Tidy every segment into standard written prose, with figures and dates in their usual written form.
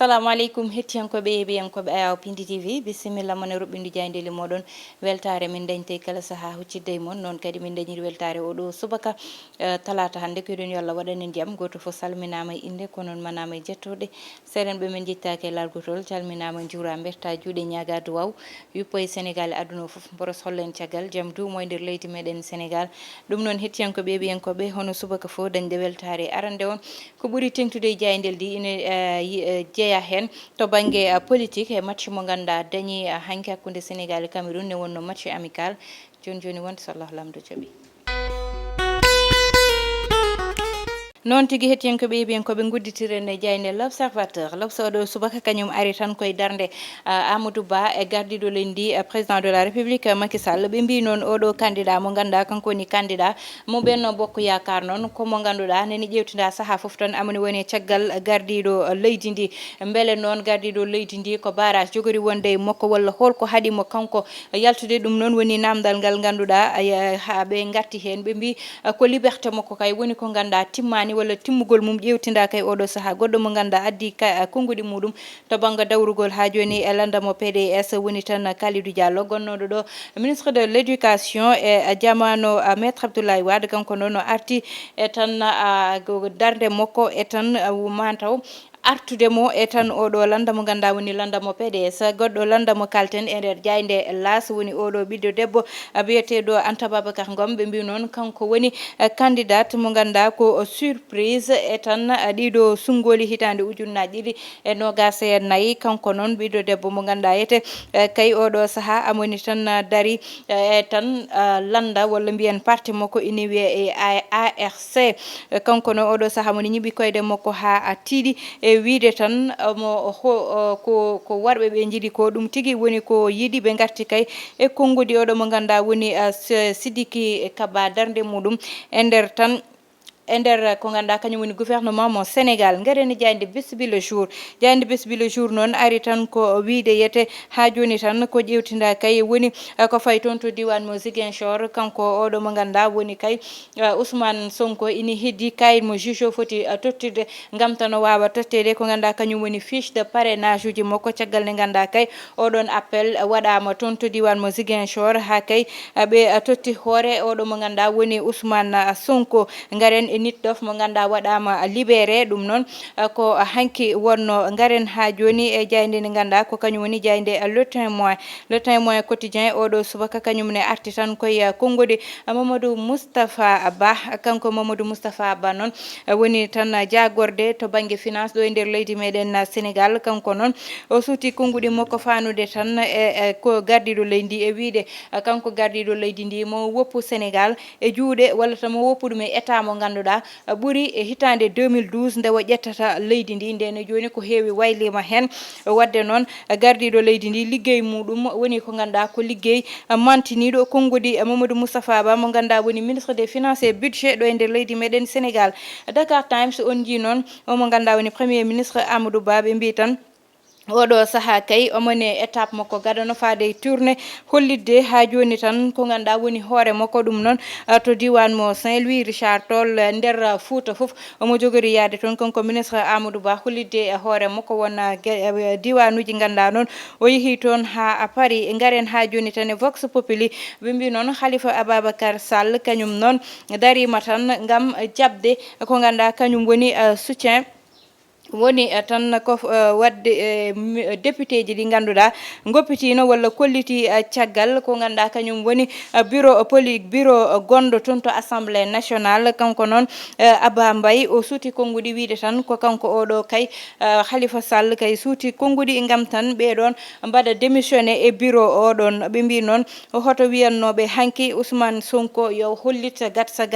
Assalamu alaikum hettiyankoɓe e ɓiyankoɓe ayaw Piindi TV bisimilla mon e ruɓɓindu jayndeli moɗon weltare min dañte kala saaha huccidde mon noon kadi min dañiri weltare oɗo subaka talata hande ko eɗen yo Allah waɗanen jaam goto fof salminama e inde ko noon manama e jettode serenɓe men jettaki e largotol calminama juura berta juuɗe ñaga duwaw yuppo e Sénégal e aduna foof boros hollen caggal jaam duumo e nder leydi meɗen Sénégal ɗum noon hettiyankoɓe e ɓiyankoɓe hono subaka fof dañde weltare arande on ko ɓuuri tengtude e jaydel di ine jeeya hen to banggue politique e match mo ganduɗa dañi hanki hakkude Sénégal e Cameroun ne wonno match amical joni wonde so Allah lamdo jaaɓi noon tigui hettiyankoɓe ɓiyankoɓe gudditiren e jayde l'observateur l'observateur subaka kañum ari tan koye darde Amadou Ba e gardiɗo lendi président de la république Macky Sall ɓe mbi noon oɗo candidat mo ganduɗa kanko woni candidat mo Benno Bokk Yakar noon komo ganduɗa nani ƴewtida saaha foof tan amoni woni caggal gardiɗo leydi ndi beele noon gardiɗo leydi ndi ko barage jogori wonde e makko walla holko haaɗimo kanko yaltude ɗum noon woni namdal ngal ganduɗa ha ɓe gatti hen ɓe mbi ko liberté makko kay woni ko ganduɗa timmani walla timmugol mum ƴewtinda kay oɗo saaha goɗɗo mo ganduɗa addi konngudi muɗum to banggue dawrugol ha joni e landamo PDS woni tan Kalidou Diallo gonnoɗo ɗo ministre de l'éducation e jamano maître Abdoulaye Wade kanko noon o arti e tan darde makko e tan mataw artudemo e tan oɗo landa mo ganduɗa woni landamo PDS goɗɗo landa mo kalten e nder jayde las woni oɗo ɓiɗɗo debbo biyeteɗo Anta Babacar Ngom ɓe mbi noon kanko woni candidate mo ganduɗa ko surprise e tan ɗiɗo sungoli hitande ujunnaje ɗiɗi e nogas e nayyi kanko noon ɓiɗɗo debbo mo ganduɗa yete kay oɗo saaha amoni tan daari e tan landa walla mbiyen parti makko ina wiye e ARC kanko noon oɗo saaha moni ñiɓi koyde makko ha tiiɗi e wiide tan mo ko warɓe ɓe jiiɗi ko ɗum tigui woni ko yiiɗi ɓe garti kay e konngudi oɗo mo ganduɗa woni Sidiki Kaba darde muɗum e nder tan e nder ko ganduɗa kañum woni gouvernement mo Sénégal gareni jayde besbi le jour jayde besbi le jour noon ari tan ko wiide yete ha joni tan ko ƴewtinda kay woni ko fayi toon to diwan mo Ziguinchor kanko oɗo mo ganduɗa woni kay Ousmane Sonko ina heddi kayit mo juge o foti tottirde gam tan o wawa tottede ko ganduɗa kañum woni fiche de parrainage uji makko caggal nde ganduɗa kay oɗon appel waɗama toon to diwan mo Ziguinchor ha kay ɓe totti hoore oɗo mo ganduɗa woni Ousmane Sonko garen e nit dof mo ganduɗa waɗama libéré ɗum noon ko hanki wonno garen ha joni e jayde nde ganduɗa ko kañum woni jayde le témoin quotidien oɗo subaka kañum ne arti tan koye konngode Mamadou Moustapha Ba kanko Mamadou Moustapha Ba noon woni tan jagorde to banggue finance ɗo e nder leydi meɗen Sénégal kanko noon o suuti konngudi makko fanude tan e ko gardiɗo leydi e wiide kanko gardiɗo leydi ndi mo woppu Sénégal e juuɗe walla tan mo woppu ɗum e état mo ganduɗa ɓuuri e hitande 2012 nde o ƴettata leydi ndi ndene joni ko heewi waylima hen wadde noon gardiɗo leydi ndi liggey muɗum woni ko ganduɗa ko liggey mantiniɗo konngudi Mamadou Moustapha Ba mo ganduɗa woni ministre des finances et budget ɗo e nder leydi meɗen Sénégal Dakar Times on ji noon omo ganduɗa woni premier ministre Amadou Ba ɓe mbi tan oɗo saaha kay omone étape makko gadano faade tourné hollidde ha joni tan ko ganduɗa woni hoore makko ɗum noon to diwan mo Saint-Louis Richard Toll nder Fouta foof omo jogori yaade toon kanko ministre Amadou Ba hollidde e hoore makko wona diwanuji ganduɗa noon o yeehi toon ha Paris garen ha joni tan e Vox Populi ɓe mbi noon Khalifa Ababacar Sall kañum noon darima tan gam jabde ko ganduɗa kañum woni soutien woni tan ko wadde député ji ɗi ganduɗa goppitino walla kolliti caggal ko ganduɗa kañum woni bureau gonɗo toon to assemblée nationale kanko noon Abba Mbaye o suuti konngudi wiide tan ko kanko oɗo kay Khalifa Sall kay suuti konngudi gam tan ɓeɗon mbaɗa démissionné e bureau oɗon ɓe mbi noon hoto wiyannoɓe hanki Ousmane Sonko yo hollit gatsa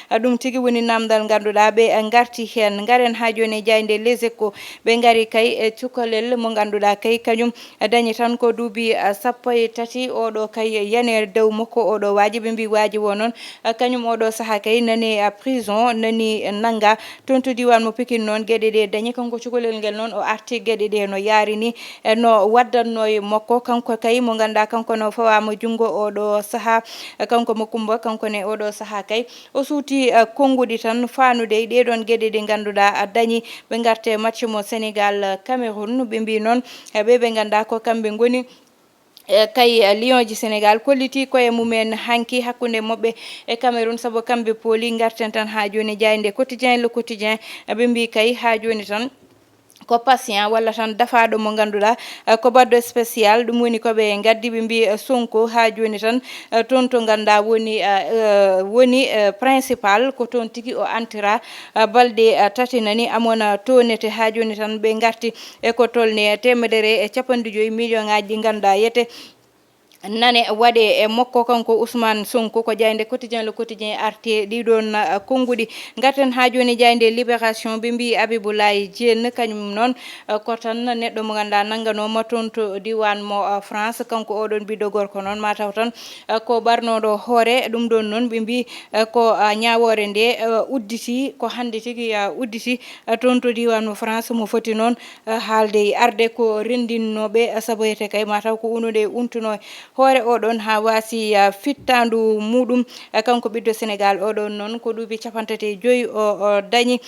ɗum tigui woni namdal ganduɗa ɓe garti hen garen ha joni jayde les échos ɓe gari kay e cukalel mo ganduɗa kay kañum dañi tan ko duuɓi 13 oɗo kay yane dow makko oɗo waaji ɓe mbi waaji wo noon kañum oɗo saaha kay nani prison nani nanga toon to diwan mo Pikine noon gueɗe ɗe dañi kanko cukalel ngel noon o arti gueɗe ɗe no yarini no waddanno e makko kanko kay mo ganduɗa kanko no fawama jungo oɗo saaha kanko mo Kumba kanko ne oɗo saaha kay o suuti konngudi tan fanude ɗeɗon gueɗe ɗe ganduɗa dañi ɓe garta garte match mo Sénégal Cameroun ɓe mbi noon ɓe ganda ko kamɓe goni kay Lion ji Sénégal kolliti koye mumen hanki hakkunde mobɓe e Cameroun saabu kamɓe pooli garten tan ha joni jayde quotidien le quotidien ɓe mbi kay ha joni tan ko patient walla tan dafaɗo mo ganduɗa ko badɗo spécial ɗum woni koɓe gaddi ɓe mbi Sonko ha joni tan toon to ganda woni principal ko toon tigui o antira balɗe tati nani amona tonete ha joni tan ɓe garti eko tolni 150 million ngaji ɗi ganduɗa yete nane waɗe e makko kanko Ousmane Sonko ko jayde quotidien le quotidien arte ɗiɗon konguɗi gaten ha joni jayde libération ɓe mbi Abiboulaye Diène kañum noon ko tan neɗɗo mo ganduɗa nagganoma toon to diwan mo France kanko oɗon ɓiɗɗo gorko noon mataw tan ko ɓarnoɗo hoore ɗum ɗon noon ɓe mbi ko ñawore nde udditi ko hande tigui udditi toon to diwan mo France mo foti noon haalde arde ko rendinnoɓe saboyete kay mataw ko unude untuno hoore oɗon ha wasi fittandu muɗum kanko ɓiɗɗo Sénégal oɗon noon ko duuɓi 35 o dañi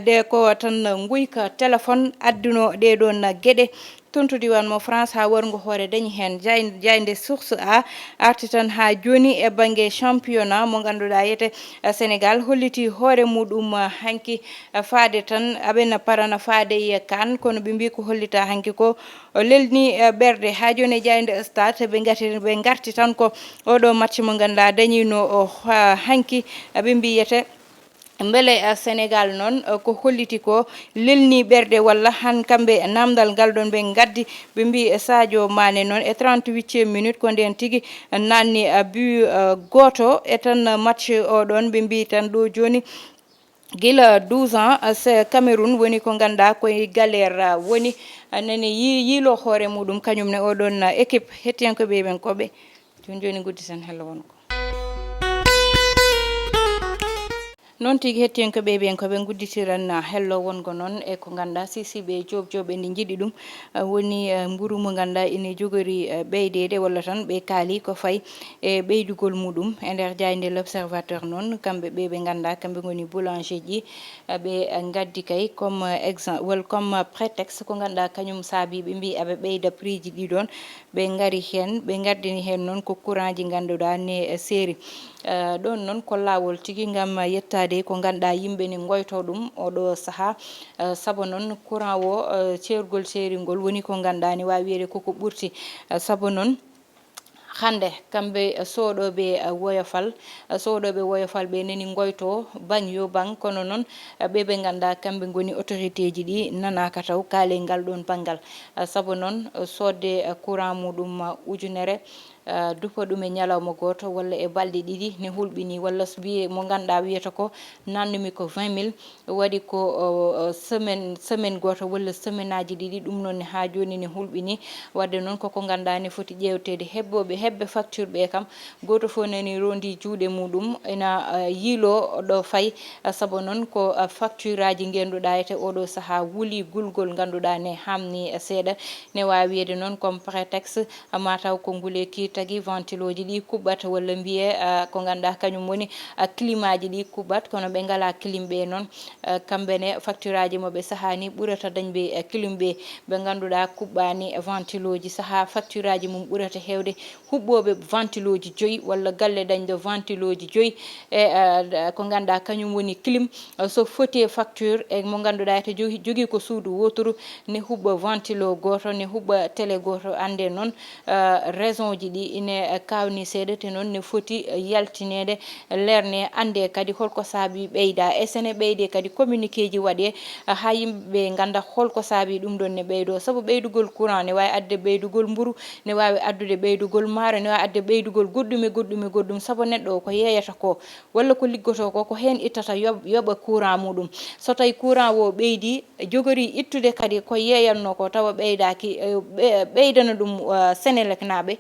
de ko tan guyka téléphone adduno ɗeɗon gueɗe tonto diwan mo France ha wargo hoore dañi hen jayde source a arti tan ha joni e banggue championnat mo ganduɗa yete Sénégal holliti hoore muɗum hanki faade tan aɓena parana faade e kan kono ɓe mbi ko hollita hanki ko lelni ɓerde ha joni jayde stade ɓe garti tan ko oɗo match mo ganduɗa dañino hanki ɓe mbiyete beele Sénégal noon ko holliti ko lelni ɓerde walla han kamɓe namdal ngal ɗon ɓe gaddi ɓe mbi Sadio Mané noon e 38e minute ko nden tigui nanni but goto e tan match oɗon ɓe mbi tan ɗo joni guila 12 ans Cameroun woni ko ganduɗa koye galére woni nani yiilo hoore muɗum kañum ne oɗon équipe hettiyankoɓe ɓen koɓe joni gudditen hello wonko noon tigui hettiyankoɓe ɓen koɓe gudditiran hello wongo noon e ko ganduɗa sisiɓe jobjoɓe ndi jiiɗi ɗum woni mburu mo ganduɗa ine jogori ɓeydede walla tan ɓe kaali ko fayi e ɓeydugol muɗum e nder jayde l'observateur noon kamɓe ɓe ganduɗa kamɓe goni boulanger ji ɓe gaddi kay comme exemple walla comme prétexte ko ganduɗa kañum saabi ɓe mbi eɓe ɓeyda prix ji ɗiɗon ɓe gari hen ɓe gardini hen noon ko courant ji ganduɗa ne séri ɗon noon ko lawol tigui gam yettade ko ganduɗa yimɓe ne goyto ɗum oɗo saaha saabu noon courant o ceergol seerigol woni ko ganduɗa ne wawi wiyede koko ɓurti saabu noon hande kamɓe soɗoɓe woyofal ɓe nani goyto bang yo bang kono noon ɓe ganduɗa kamɓe goni autorité ji ɗi nanaka taw kaale ngal ɗon banggal saabu noon sodde courant muɗum ujunere dupa ɗum e ñalawma goto walla e balɗe ɗiɗi ne hulɓini walla so wiye mo ganduɗa wiyata ko nannumi ko 20 000 waɗi ko semaine goto walla semaine aji ɗiɗi ɗum noon ha joni ne hulɓini wadde noon koko ganduɗa ne foti ƴewtede hebbe facture ɓe kam goto fo nani rondi juuɗe muɗum ena yiilo ɗo fayi saabu noon ko facture aji genduɗa ete oɗo saaha wuuli gulgol ganduɗa ne hamni seeɗa ne wawi wiyede noon comme prétexte mataw ko nguleki tagui ventilo ji ɗi kuɓɓat walla mbiye ko ganduɗa kañum woni climat ji ɗi kuɓɓat kono ɓe ngala clim ɓe noon kamɓene facture aji moɓe sahani ɓurata dañɓe clim ɓe ganduɗa kuɓɓani ventilo ji saaha facture aji mum ɓurata hewde huɓɓoɓe ventilo ji 5 walla galle dañɗo ventilo ji 5 e ko ganduɗa kañum woni clim so foti facture e mo ganduɗa to jogui ko suudu wotoru ne huɓɓa ventilo goto ne huɓɓa télé goto ande noon raison ji ɗi ine kawni seeɗa te noon ne foti yaltinede lerne ande kadi holko saabi ɓeyda e sene ɓeyde kadi communiqué ji waɗe ha yimɓeɓe ganda holko saabi ɗum ɗon ne ɓeydo saabu ɓeydugol courant ne wawi adde ɓeydugol mburu ne wawi addude ɓeydugol maaro ne wawi adde ɓeydugol goɗɗum saabu neɗɗo o ko yeyata ko walla ko liggoto ko hen ittata yoɓa courant muɗum so tawi courant o ɓeydi jogori ittude kadi ko yeyanno ko tawa ɓeydaki ɓeydana ɗum Sénélec naɓe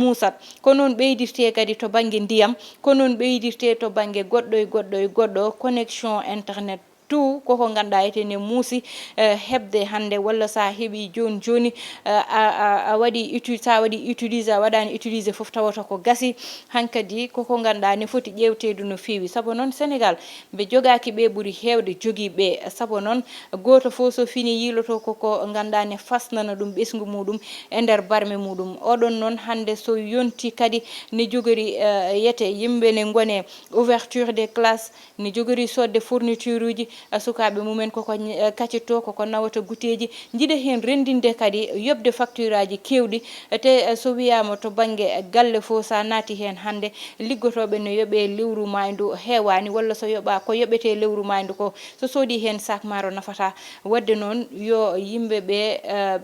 musat ko noon ɓeydirte kadi to banggue ndiyam ko noon ɓeydirte to banggue goɗɗo connexion internet tout koko ganduɗa etene muusi hebde hande walla sa heeɓi joni a waɗi sa waɗi utilisé a waɗani utilisé foof tawata ko gasi hankadi koko ganduɗa ne foti ƴewtedu no fewi saabu noon Sénégal ɓe jogaki ɓe ɓuuri hewde joguiɓe saabu noon goto fof so fini yiloto koko ganduɗa ne fasnana ɗum ɓesgu muɗum e nder barme muɗum oɗon noon hande so yonti kadi ne jogori yete yimɓe ne gone ouverture des classes ne jogori sodde fourniture uji sukaɓe mumen koko kaccitto koko nawata guiteji jiiɗa hen rendinde kadi yobde facture aji kewɗi te so wiyama to banggue galle fo sa naati hen hande liggotoɓe ne yooɓe lewru maydu heewani walla so yoɓa ko yoɓete lewru maydu ko so soodi hen sac maaro nafata wadde noon yo yimɓeɓe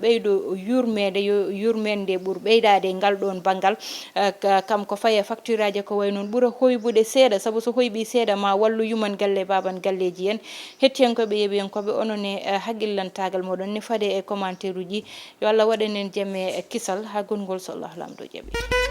ɓeydo yurmede yo yurmede ɓuur ɓeydade ngal ɗon banggal kam ko faye facture aji ko way noon ɓuura hoybude seeɗa saabu so hoyɓi seeɗa ma wallu yuman galle baban galleji en hettiyankoɓe yeeɓiyankoɓe onon e haqqillantagal moɗon ne faade e commentaire uji yo Allah waɗanen jaame kisal ha gongol so Allah lamɗo jaaɓi